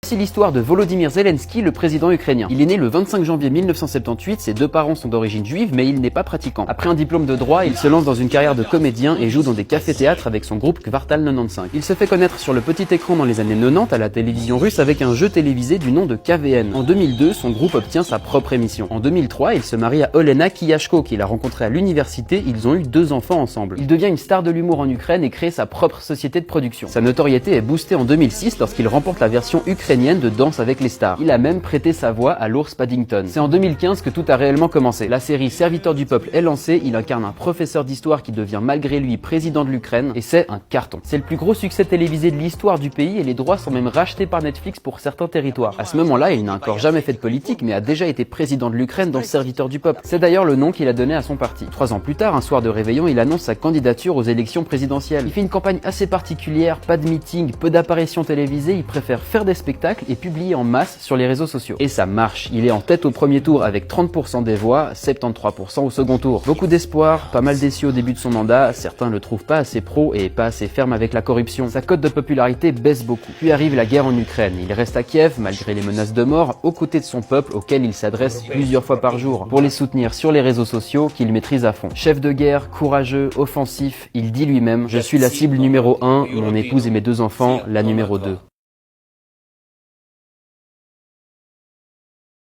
C'est l'histoire de Volodymyr Zelensky, le président ukrainien. Il est né le 25 janvier 1978, ses deux parents sont d'origine juive, mais il n'est pas pratiquant. Après un diplôme de droit, il se lance dans une carrière de comédien et joue dans des cafés-théâtres avec son groupe Kvartal 95. Il se fait connaître sur le petit écran dans les années 90 à la télévision russe avec un jeu télévisé du nom de KVN. En 2002, son groupe obtient sa propre émission. En 2003, il se marie à Olena Kiyashko, qu'il a rencontrée à l'université, ils ont eu 2 enfants ensemble. Il devient une star de l'humour en Ukraine et crée sa propre société de production. Sa notoriété est boostée en 2006 lorsqu'il remporte la version ukrainienne de Danse avec les stars. Il a même prêté sa voix à l'ours Paddington. C'est en 2015 que tout a réellement commencé. La série Serviteur du peuple est lancée, il incarne un professeur d'histoire qui devient malgré lui président de l'Ukraine et c'est un carton. C'est le plus gros succès télévisé de l'histoire du pays et les droits sont même rachetés par Netflix pour certains territoires. À ce moment-là, il n'a encore jamais fait de politique mais a déjà été président de l'Ukraine dans Serviteur du peuple. C'est d'ailleurs le nom qu'il a donné à son parti. 3 ans plus tard, un soir de réveillon, il annonce sa candidature aux élections présidentielles. Il fait une campagne assez particulière, pas de meeting, peu d'apparitions télévisées, il préfère faire des spectacles et publié en masse sur les réseaux sociaux. Et ça marche, il est en tête au premier tour avec 30% des voix, 73% au second tour. Beaucoup d'espoir, pas mal déçu au début de son mandat, certains le trouvent pas assez pro et pas assez ferme avec la corruption. Sa cote de popularité baisse beaucoup. Puis arrive la guerre en Ukraine, il reste à Kiev malgré les menaces de mort, aux côtés de son peuple auquel il s'adresse plusieurs fois par jour pour les soutenir sur les réseaux sociaux qu'il maîtrise à fond. Chef de guerre, courageux, offensif, il dit lui-même « Je suis la cible numéro 1, mon épouse et mes 2 enfants, la numéro 2 ».